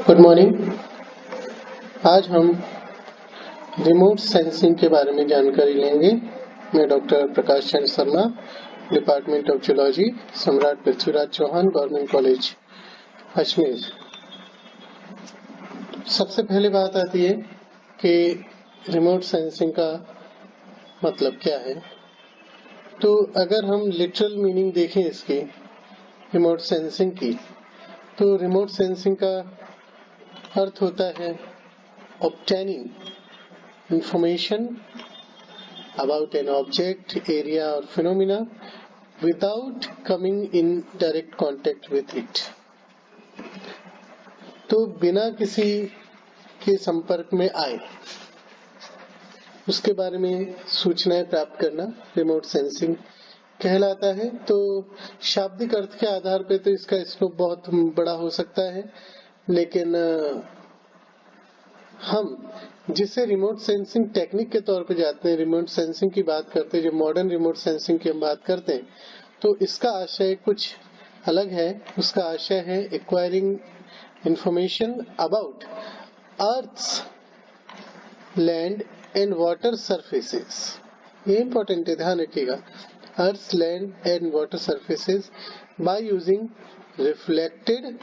Good morning. आज हम remote sensing के बारे में जानकारी लेंगे। मैं doctor Prakash Chandra Sharma, department of zoology, सम्राट पृथ्वीराज चौहान गवर्नमेंट कॉलेज अजमेर। सबसे पहले बात आती है कि रिमोट सेंसिंग का मतलब क्या है। तो अगर हम लिटरल मीनिंग देखें इसकी रिमोट सेंसिंग की, तो रिमोट सेंसिंग का अर्थ होता है obtaining information about an object, area or phenomena without coming in direct contact with it। तो बिना किसी के संपर्क में आए उसके बारे में सूचनाएं प्राप्त करना रिमोट सेंसिंग कहलाता है। तो शाब्दिक अर्थ के आधार पर तो इसका स्कोप बहुत बड़ा हो सकता है, लेकिन हम जिसे रिमोट सेंसिंग टेक्निक के तौर पे जाते हैं, रिमोट सेंसिंग की बात करते हैं, जो मॉडर्न रिमोट सेंसिंग की हम बात करते हैं, तो इसका आशय कुछ अलग है। उसका आशय है acquiring information about earth's land and water surfaces. ये इंपॉर्टेंट है, ध्यान रखिएगा। Earth's land and water surfaces by using reflected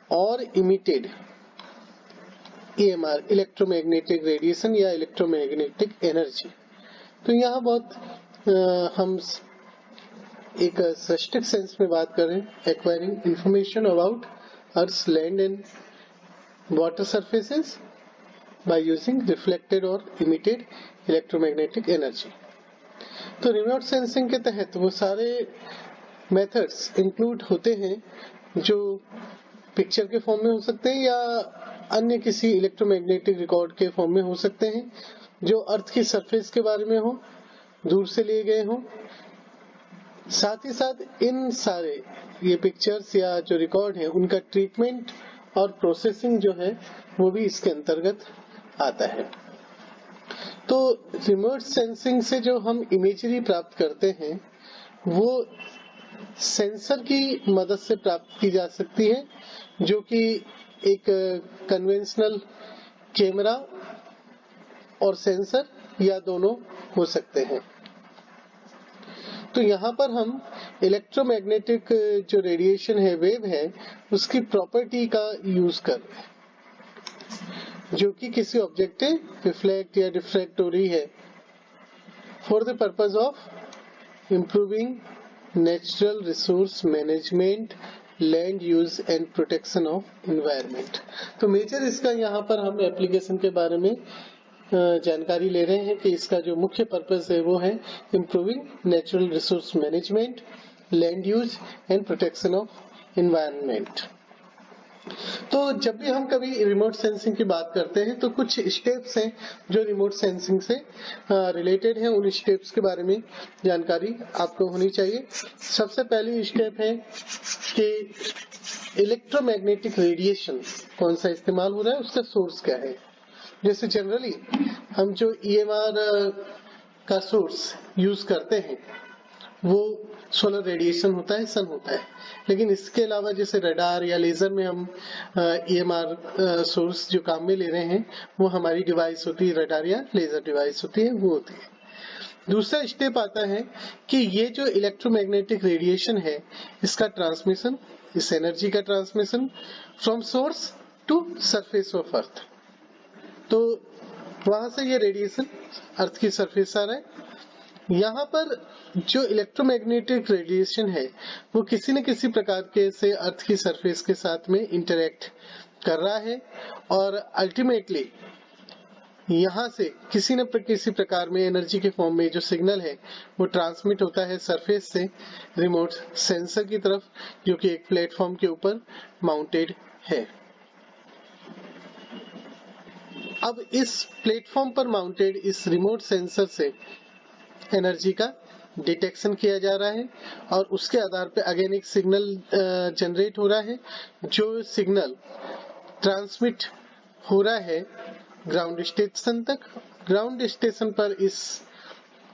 और इमिटेड EMR, इलेक्ट्रोमैग्नेटिक रेडिएशन या इलेक्ट्रोमैग्नेटिक एनर्जी। तो यहाँ बहुत हम एक सृष्टिक सेंस में बात करें, acquiring information about earth's land and water surfaces by using reflected और इमिटेड इलेक्ट्रोमैग्नेटिक एनर्जी। तो रिमोट सेंसिंग के तहत वो सारे मेथड्स इंक्लूड होते हैं जो पिक्चर के फॉर्म में हो सकते हैं या अन्य किसी इलेक्ट्रोमैग्नेटिक रिकॉर्ड के फॉर्म में हो सकते हैं, जो अर्थ की सरफेस के बारे में हो, दूर से लिए गए हो। साथ ही साथ इन सारे ये पिक्चर्स या जो रिकॉर्ड है उनका ट्रीटमेंट और प्रोसेसिंग जो है वो भी इसके अंतर्गत आता है। तो रिमोट सेंसिंग से जो हम इमेजरी प्राप्त करते हैं वो सेंसर की मदद से प्राप्त की जा सकती है, जो कि एक कन्वेंशनल कैमरा और सेंसर या दोनों हो सकते हैं। तो यहाँ पर हम इलेक्ट्रोमैग्नेटिक जो रेडिएशन है, वेव है, उसकी प्रॉपर्टी का यूज कर रहे हैं, जो कि किसी ऑब्जेक्ट रिफ्लेक्ट या डिफ्रैक्ट हो रही है for the purpose of improving natural resource management, land use and protection of environment. तो मेजर इसका यहाँ पर हम एप्लीकेशन के बारे में जानकारी ले रहे हैं कि इसका जो मुख्य पर्पस है वो है improving natural resource management, land use and protection of environment. तो जब भी हम कभी रिमोट सेंसिंग की बात करते हैं तो कुछ स्टेप्स हैं जो रिमोट सेंसिंग से रिलेटेड हैं। उन स्टेप्स के बारे में जानकारी आपको होनी चाहिए। सबसे पहली स्टेप है कि इलेक्ट्रोमैग्नेटिक रेडिएशन कौन सा इस्तेमाल हो रहा है, उसका सोर्स क्या है। जैसे जनरली हम जो EMR का सोर्स यूज करते हैं वो सोलर रेडिएशन होता है, सन होता है। लेकिन इसके अलावा जैसे रडार या लेजर में हम EMR सोर्स जो काम में ले रहे हैं वो हमारी डिवाइस होती है, रडार या लेजर डिवाइस होती है, वो होती है। दूसरा स्टेप आता है कि ये जो इलेक्ट्रोमैग्नेटिक रेडिएशन है इसका ट्रांसमिशन, इस एनर्जी का transmission from source to surface of earth. तो वहां से ये रेडिएशन अर्थ की सरफेस आ रहा है। यहाँ पर जो इलेक्ट्रोमैग्नेटिक रेडिएशन है वो किसी न किसी प्रकार के से अर्थ की सरफेस के साथ में इंटरेक्ट कर रहा है और अल्टीमेटली यहाँ से किसी न किसी प्रकार में एनर्जी के फॉर्म में जो सिग्नल है वो ट्रांसमिट होता है सरफेस से रिमोट सेंसर की तरफ, जो कि एक प्लेटफॉर्म के ऊपर माउंटेड है। अब इस प्लेटफॉर्म पर माउंटेड इस रिमोट सेंसर से एनर्जी का डिटेक्शन किया जा रहा है और उसके आधार पर अगेन एक सिग्नल जनरेट हो रहा है, जो सिग्नल ट्रांसमिट हो रहा है ग्राउंड स्टेशन तक। ग्राउंड स्टेशन पर इस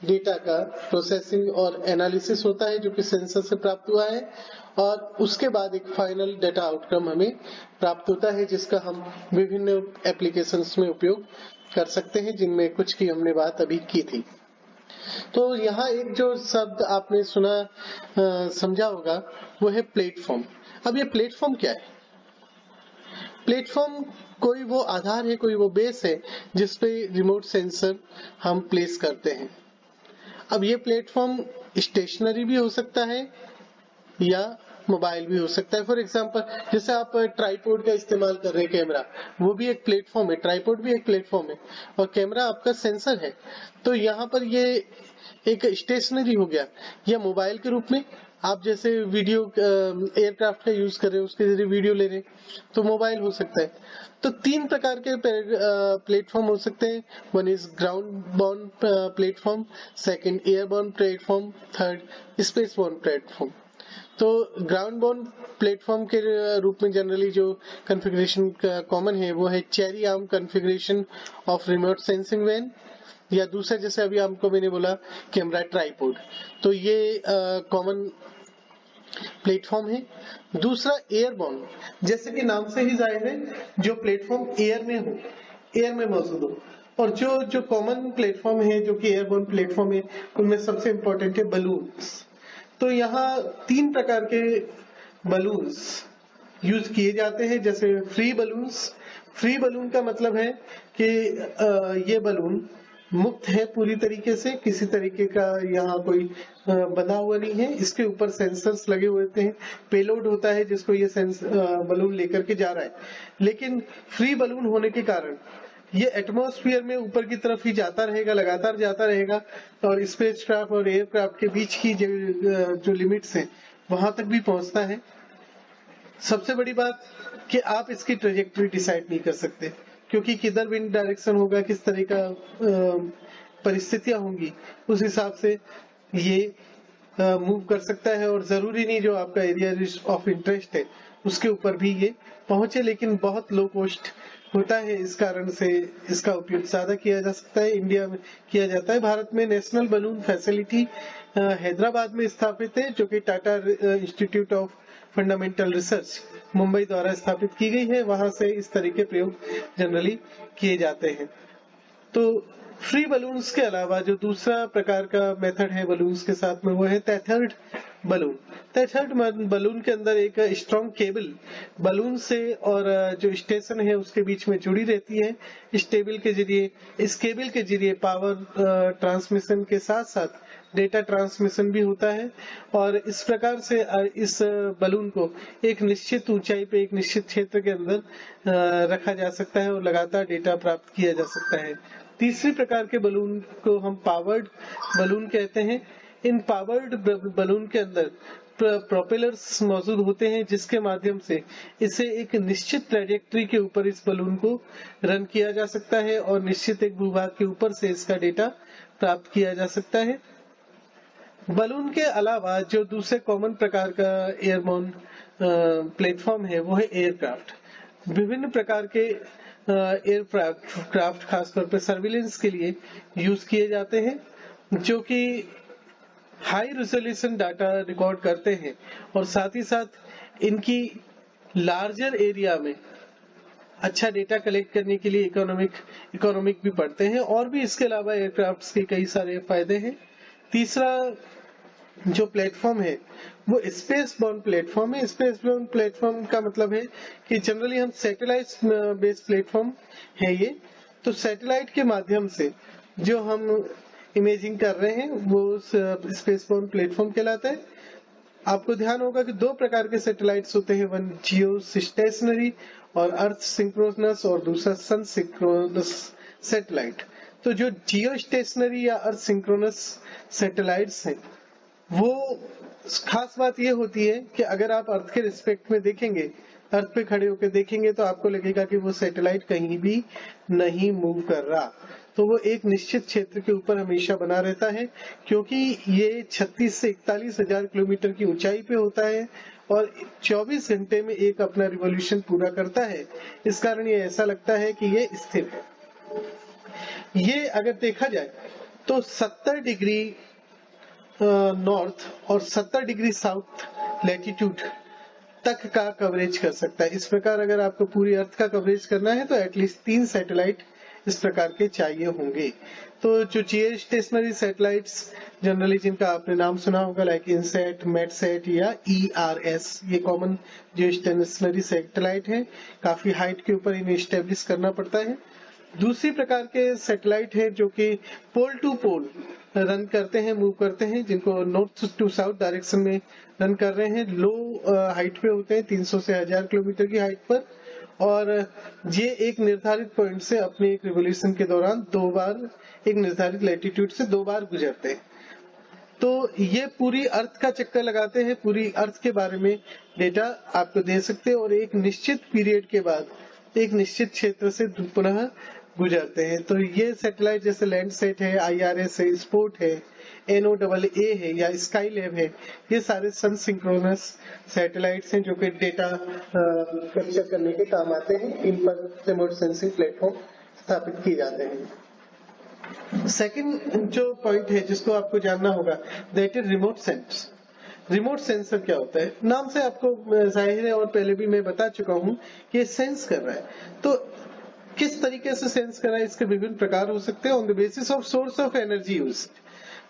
डेटा का प्रोसेसिंग और एनालिसिस होता है जो कि सेंसर से प्राप्त हुआ है और उसके बाद एक फाइनल डाटा आउटकम हमें प्राप्त होता है, जिसका हम विभिन्न एप्लीकेशंस में उपयोग कर सकते हैं, जिनमें कुछ की हमने बात अभी की थी। तो यहाँ एक जो शब्द आपने सुना समझा होगा वो है प्लेटफॉर्म। अब ये प्लेटफॉर्म क्या है? प्लेटफॉर्म कोई वो आधार है, कोई वो बेस है जिसपे रिमोट सेंसर हम प्लेस करते हैं। अब ये प्लेटफॉर्म स्टेशनरी भी हो सकता है या मोबाइल भी हो सकता है। फॉर एग्जांपल जैसे आप ट्राइपॉड का इस्तेमाल कर रहे हैं, कैमरा, वो भी एक प्लेटफॉर्म है, ट्राइपॉड भी एक प्लेटफॉर्म है और कैमरा आपका सेंसर है। तो यहाँ पर ये एक स्टेशनरी हो गया। या मोबाइल के रूप में आप जैसे वीडियो एयरक्राफ्ट का यूज कर रहे हो, उसके जरिए वीडियो ले रहे हैं, तो मोबाइल हो सकता है। तो 3 प्रकार के प्लेटफॉर्म हो सकते हैं। One is ground born platform, second airborne platform, third space born platform. तो ग्राउंड बॉर्न प्लेटफॉर्म के रूप में जनरली जो कॉन्फ़िगरेशन कॉमन है वो है cherry arm configuration of remote sensing van, या दूसरा जैसे अभी आपको मैंने बोला कैमरा ट्राइपॉड। तो ये कॉमन प्लेटफॉर्म है। दूसरा एयरबॉर्न, जैसे कि नाम से ही जाहिर है जो प्लेटफॉर्म एयर में हो, एयर में मौजूद हो। और जो कॉमन प्लेटफॉर्म है जो कि एयरबॉर्न प्लेटफॉर्म है, उनमें सबसे इंपॉर्टेंट है बलून्स। तो यहाँ 3 प्रकार के बलून्स यूज किए जाते हैं। जैसे फ्री बलून्स। फ्री बलून का मतलब है कि ये बलून मुक्त है पूरी तरीके से, किसी तरीके का यहाँ कोई बना हुआ नहीं है। इसके ऊपर सेंसर्स लगे हुए होते हैं, पेलोड होता है जिसको ये बलून लेकर के जा रहा है। लेकिन फ्री बलून होने के कारण ये एटमॉस्फेयर में ऊपर की तरफ ही जाता रहेगा, लगातार जाता रहेगा, और स्पेसक्राफ्ट और एयरक्राफ्ट के बीच की जो लिमिट्स हैं वहां तक भी पहुंचता है। सबसे बड़ी बात कि आप इसकी ट्रेजेक्टरी डिसाइड नहीं कर सकते, क्योंकि किधर विंड डायरेक्शन होगा, किस तरह का परिस्थितियां होंगी, उस हिसाब से ये मूव कर सकता है। और जरूरी नहीं जो आपका एरिया ऑफ इंटरेस्ट है उसके ऊपर भी ये पहुंचे, लेकिन बहुत लो कॉस्ट होता है, इस कारण से इसका उपयोग ज्यादा किया जा सकता है। इंडिया में किया जाता है। भारत में नेशनल बलून फैसिलिटी हैदराबाद में स्थापित है, जो कि Tata institute of fundamental research Mumbai द्वारा स्थापित की गई है। वहां से इस तरह के प्रयोग जनरली किए जाते हैं। तो फ्री बलून्स के अलावा जो दूसरा प्रकार का मेथड है बलून्स के साथ में, वो है टेथर्ड बलून। टेथर्ड बलून के अंदर एक स्ट्रॉन्ग केबल बलून से और जो स्टेशन है उसके बीच में जुड़ी रहती है। इस केबल के जरिए पावर ट्रांसमिशन के साथ साथ डेटा ट्रांसमिशन भी होता है। और इस प्रकार से इस बलून को एक निश्चित ऊंचाई पे, एक निश्चित क्षेत्र के अंदर रखा जा सकता है और लगातार डेटा प्राप्त किया जा सकता है। तीसरी प्रकार के बलून को हम पावर्ड बलून कहते हैं। इन पावर्ड बलून के अंदर प्रोपेलर्स मौजूद होते हैं, जिसके माध्यम से इसे एक निश्चित ट्रैजेक्टरी के ऊपर इस बलून को रन किया जा सकता है और निश्चित एक भूभाग के ऊपर से इसका डेटा प्राप्त किया जा सकता है। बलून के अलावा जो दूसरे कॉमन प्रकार का एयरबोर्न प्लेटफॉर्म है वो है एयरक्राफ्ट। विभिन्न प्रकार के एयरक्राफ्ट खासतौर पर सर्विलेंस के लिए यूज किए जाते हैं, जो कि हाई रेजोल्यूशन डाटा रिकॉर्ड करते हैं और साथ ही साथ इनकी लार्जर एरिया में अच्छा डेटा कलेक्ट करने के लिए इकोनॉमिक भी पड़ते हैं। और भी इसके अलावा एयरक्राफ्ट के कई सारे फायदे हैं। तीसरा जो प्लेटफॉर्म है वो स्पेस बॉर्न प्लेटफॉर्म है। स्पेस बॉर्न प्लेटफॉर्म का मतलब है कि जनरली हम सैटेलाइट बेस्ड प्लेटफॉर्म है ये। तो सैटेलाइट के माध्यम से जो हम इमेजिंग कर रहे हैं वो स्पेस बॉर्न प्लेटफॉर्म कहलाता है। आपको ध्यान होगा कि 2 प्रकार के सैटेलाइट्स होते हैं, वन जियो स्टेशनरी और अर्थ सिंक्रोनस, और दूसरा सन सिंक्रोनस सैटेलाइट। तो जो जियो स्टेशनरी या अर्थ सिंक्रोनस सैटेलाइट्स हैं, वो खास बात ये होती है कि अगर आप अर्थ के रिस्पेक्ट में देखेंगे, अर्थ पे खड़े होकर देखेंगे, तो आपको लगेगा कि वो सैटेलाइट कहीं भी नहीं मूव कर रहा। तो वो एक निश्चित क्षेत्र के ऊपर हमेशा बना रहता है, क्योंकि ये 36 से 41 हजार किलोमीटर की ऊंचाई पे होता है और 24 घंटे में एक अपना रिवॉल्यूशन पूरा करता है। इस कारण ये ऐसा लगता है कि ये स्थिर है। ये अगर देखा जाए तो 70 डिग्री नॉर्थ और 70 डिग्री साउथ लैटिट्यूड तक का कवरेज कर सकता है। इस प्रकार अगर आपको पूरी अर्थ का कवरेज करना है तो एटलीस्ट 3 सैटेलाइट इस प्रकार के चाहिए होंगे। तो जो जियो स्टेशनरी सैटेलाइट्स जनरली जिनका आपने नाम सुना होगा लाइक इनसैट, मेटसैट या ERS, ये कॉमन जियो स्टेशनरी सैटेलाइट है। काफी हाइट के ऊपर इन्हें स्टेब्लिश करना पड़ता है। दूसरी प्रकार के सैटेलाइट है जो कि पोल टू पोल रन करते हैं, मूव करते हैं, जिनको नॉर्थ टू साउथ डायरेक्शन में रन कर रहे हैं। लो हाइट पे होते हैं, 300 से 1000 किलोमीटर की हाइट पर, और ये एक निर्धारित पॉइंट से अपने एक रिवोल्यूशन के दौरान 2 बार एक निर्धारित लैटिट्यूड से 2 बार गुजरते हैं। तो ये पूरी अर्थ का चक्कर लगाते हैं, पूरी अर्थ के बारे में डेटा आपको दे सकते हैं और एक निश्चित पीरियड के बाद एक निश्चित क्षेत्र से पुनः गुजरते हैं। तो ये सैटेलाइट जैसे लैंडसैट है, IRS है, स्पोर्ट है, NOAA है या स्काईलैब है, ये सारे सन सिंक्रोनस सैटेलाइट्स हैं जो कि डेटा कैप्चर करने के काम आते हैं। इन पर रिमोट सेंसिंग प्लेटफॉर्म स्थापित किए जाते हैं। सेकंड जो पॉइंट है जिसको आपको जानना होगा that is remote sense. Remote sensor क्या होता है? नाम से आपको जाहिर है और पहले भी मैं बता चुका हूं कि सेंस कर रहा है। तो किस तरीके से सेंस कर रहा है, इसके विभिन्न प्रकार हो सकते हैं on the basis of source of energy use.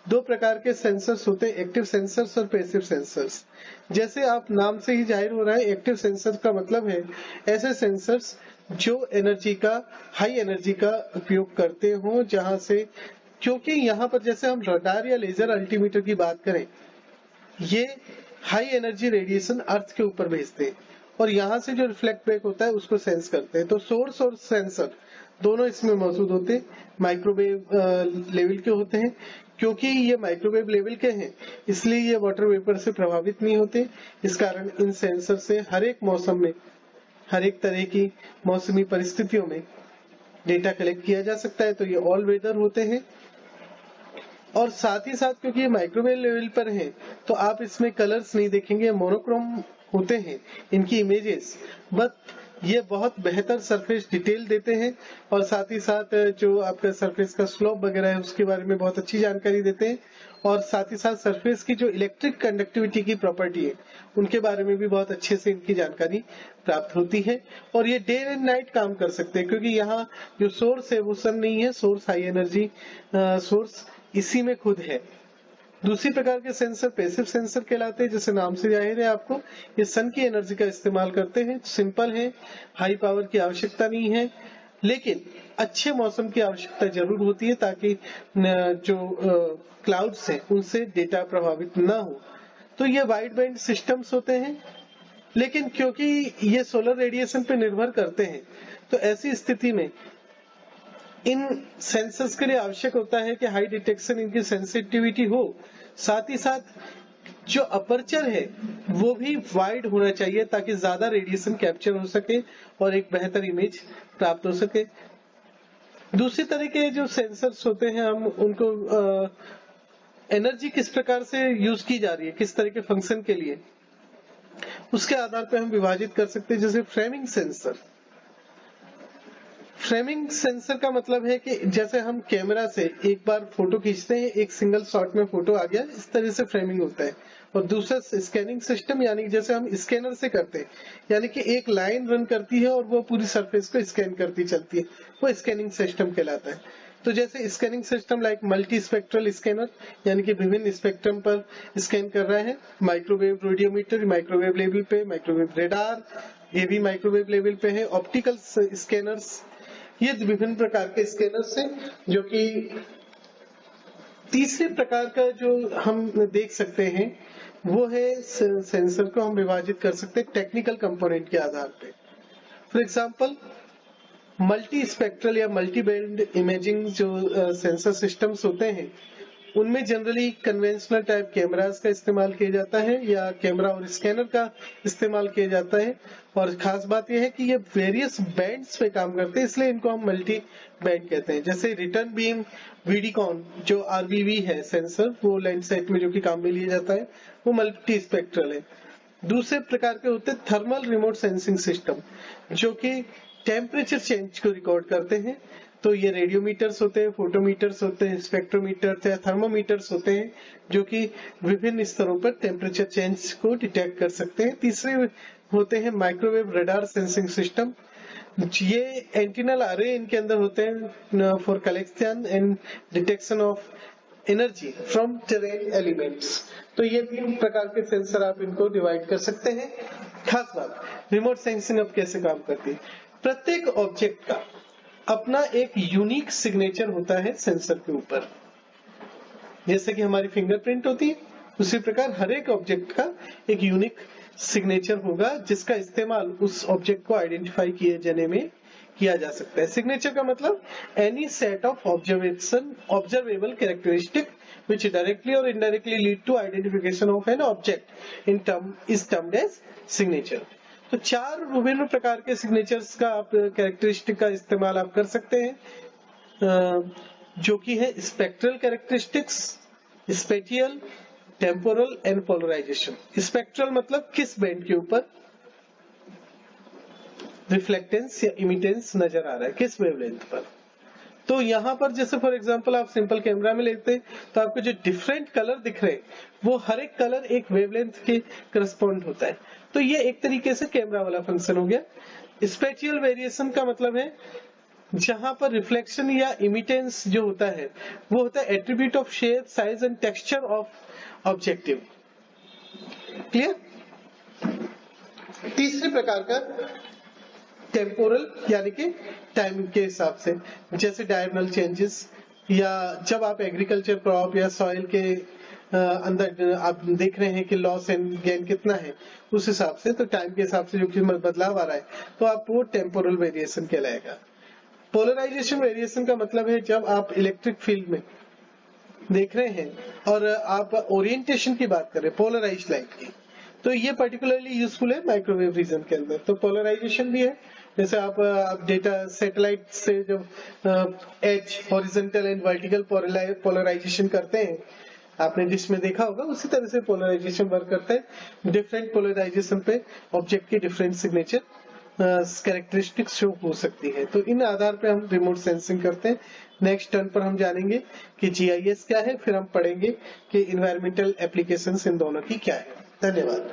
2 प्रकार के सेंसर्स होते हैं, एक्टिव सेंसर्स और पैसिव सेंसर्स। जैसे आप नाम से ही जाहिर हो रहा है, एक्टिव सेंसर का मतलब है ऐसे सेंसर्स जो एनर्जी का, हाई एनर्जी का उपयोग करते हो, जहां से, क्योंकि यहाँ पर जैसे हम रडार या लेजर अल्टीमीटर की बात करें, ये हाई एनर्जी रेडिएशन अर्थ के ऊपर भेजते हैं और यहाँ से जो रिफ्लेक्ट बैक होता है उसको सेंस करते हैं। तो सोर्स और सेंसर दोनों इसमें मौजूद होते हैं। माइक्रोवेव लेवल के होते हैं। क्योंकि ये माइक्रोवेव लेवल के हैं इसलिए ये वाटर वेपर से प्रभावित नहीं होते। इस कारण इन सेंसर से हर एक मौसम में, हर एक तरह की मौसमी परिस्थितियों में डेटा कलेक्ट किया जा सकता है। तो ये ऑल वेदर होते हैं और साथ ही साथ क्योंकि ये माइक्रोवेव लेवल पर है तो आप इसमें कलर्स नहीं देखेंगे, मोनोक्रोम होते हैं इनकी इमेजेस, बट ये बहुत बेहतर सरफेस डिटेल देते हैं और साथ ही साथ जो आपका सरफेस का स्लोप वगैरह है उसके बारे में बहुत अच्छी जानकारी देते हैं और साथ ही साथ सरफेस की जो इलेक्ट्रिक कंडक्टिविटी की प्रॉपर्टी है उनके बारे में भी बहुत अच्छे से इनकी जानकारी प्राप्त होती है। और ये डे एंड नाइट काम कर सकते हैं क्योंकि यहाँ जो सोर्स है वो सन नहीं है, सोर्स हाई एनर्जी सोर्स इसी में खुद है। दूसरी प्रकार के सेंसर पैसिव सेंसर कहलाते हैं, जैसे नाम से जाहिर है आपको, ये सन की एनर्जी का इस्तेमाल करते हैं, सिंपल है, हाई पावर की आवश्यकता नहीं है, लेकिन अच्छे मौसम की आवश्यकता जरूर होती है ताकि जो क्लाउड्स हैं उनसे डेटा प्रभावित ना हो। तो ये वाइड बैंड सिस्टम्स होते हैं, लेकिन क्योंकि ये सोलर रेडिएशन पे निर्भर करते हैं तो ऐसी स्थिति में इन सेंसर्स के लिए आवश्यक होता है कि हाई डिटेक्शन इनकी सेंसिटिविटी हो, साथ ही साथ जो अपर्चर है वो भी वाइड होना चाहिए ताकि ज्यादा रेडिएशन कैप्चर हो सके और एक बेहतर इमेज प्राप्त हो सके। दूसरी तरह के जो सेंसर्स होते हैं हम उनको एनर्जी किस प्रकार से यूज की जा रही है, किस तरह के फंक्शन के लिए, उसके आधार पर हम विभाजित कर सकते हैं। जैसे फ्रेमिंग सेंसर, फ्रेमिंग सेंसर का मतलब है कि जैसे हम कैमरा से एक बार फोटो खींचते हैं, एक सिंगल शॉट में फोटो आ गया, इस तरह से फ्रेमिंग होता है। और दूसरा स्कैनिंग सिस्टम, यानी कि जैसे हम स्कैनर से करते हैं, यानी कि एक लाइन रन करती है और वो पूरी सरफेस को स्कैन करती चलती है, वो स्कैनिंग सिस्टम कहलाता है। तो जैसे scanning system like multi spectral scanner, यानी कि विभिन्न स्पेक्ट्रम पर स्कैन कर रहा है। माइक्रोवेव रेडियोमीटर माइक्रोवेव लेवल पे, माइक्रोवेव रेडार ये भी माइक्रोवेव लेवल पे है। ऑप्टिकल स्कैनर्स, ये विभिन्न प्रकार के स्कैनर्स हैं जो कि तीसरे प्रकार का जो हम देख सकते हैं वो है सेंसर को हम विभाजित कर सकते हैं टेक्निकल कंपोनेंट के आधार पे। फॉर एग्जांपल मल्टी स्पेक्ट्रल या मल्टी बैंड इमेजिंग जो सेंसर सिस्टम्स होते हैं उनमें जनरली कन्वेंशनल टाइप कैमरास का इस्तेमाल किया जाता है या कैमरा और स्कैनर का इस्तेमाल किया जाता है। और खास बात यह है कि ये वेरियस बैंड्स पे काम करते हैं, इसलिए इनको हम मल्टी बैंड कहते हैं। जैसे रिटर्न बीम वीडिकॉन जो RBV है सेंसर, वो लैंडसैट में जो कि काम में लिया जाता है, वो मल्टी स्पेक्ट्रल है। दूसरे प्रकार के होते हैं थर्मल रिमोट सेंसिंग सिस्टम जो कि टेम्परेचर चेंज को रिकॉर्ड करते हैं। तो ये रेडियोमीटर्स होते हैं, फोटोमीटर्स होते हैं, स्पेक्ट्रोमीटर्स या थर्मोमीटर्स होते हैं जो कि विभिन्न स्तरों पर टेम्परेचर चेंज को डिटेक्ट कर सकते हैं। तीसरे होते हैं माइक्रोवेव रडार सेंसिंग सिस्टम। ये एंटीनल अरे इनके अंदर होते हैं for collection and detection of energy from terrain elements. तो ये 3 प्रकार के सेंसर आप इनको डिवाइड कर सकते हैं। खास बात, रिमोट सेंसिंग अब कैसे काम करती है। प्रत्येक ऑब्जेक्ट का अपना एक यूनिक सिग्नेचर होता है सेंसर के ऊपर। जैसे कि हमारी फिंगरप्रिंट होती है, उसी प्रकार हर एक ऑब्जेक्ट का एक यूनिक सिग्नेचर होगा जिसका इस्तेमाल उस ऑब्जेक्ट को आइडेंटिफाई किए जाने में किया जा सकता है। सिग्नेचर का मतलब any set of observable characteristic which directly or indirectly lead to identification of an object in term is termed as signature। तो 4 विभिन्न प्रकार के सिग्नेचर्स का आप कैरेक्टरिस्टिक का इस्तेमाल आप कर सकते हैं, जो कि है spectral characteristics, spatial, temporal and polarization. Spectral मतलब किस बैंड के ऊपर रिफ्लेक्टेंस या इमिटेंस नजर आ रहा है, किस वेवलेंथ पर। तो यहाँ पर जैसे फॉर एग्जांपल आप सिंपल कैमरा में लेते हैं तो आपको जो डिफरेंट कलर दिख रहे हैं वो हर एक कलर एक वेवलेंथ के करस्पॉन्ड होता है। तो ये एक तरीके से कैमरा वाला फंक्शन हो गया। स्पेटियल वेरिएशन का मतलब है जहां पर रिफ्लेक्शन या इमिटेंस जो होता है वो होता है attribute of shape, size and texture of objective. Clear. तीसरे प्रकार का टेम्पोरल यानी कि टाइम के हिसाब से, जैसे डायगोनल चेंजेस या जब आप एग्रीकल्चर क्रॉप या सॉइल के अंदर आप देख रहे हैं कि लॉस एंड गेन कितना है, उस हिसाब से तो टाइम के हिसाब से जो बदलाव आ रहा है तो आप वो टेम्पोरल वेरिएशन कहलाएगा। पोलराइजेशन वेरिएशन का मतलब है जब आप इलेक्ट्रिक फील्ड में देख रहे हैं और आप ओरिएंटेशन की बात करें पोलराइज लाइट की, तो ये पर्टिकुलरली यूजफुल है माइक्रोवेव रीजन के अंदर। तो पोलराइजेशन भी है, जैसे आप डेटा सैटेलाइट से जब as horizontal and vertical polarization करते हैं, आपने डिश में देखा होगा, उसी तरह से पोलराइजेशन वर्क करता है। डिफरेंट पोलराइजेशन पे ऑब्जेक्ट की डिफरेंट सिग्नेचर कैरेक्टरिस्टिक्स शो हो सकती है। तो इन आधार पे हम रिमोट सेंसिंग करते हैं। नेक्स्ट टर्न पर हम जानेंगे कि जीआईएस क्या है, फिर हम पढ़ेंगे कि इन्वायरमेंटल एप्लीकेशंस इन दोनों की क्या है। धन्यवाद।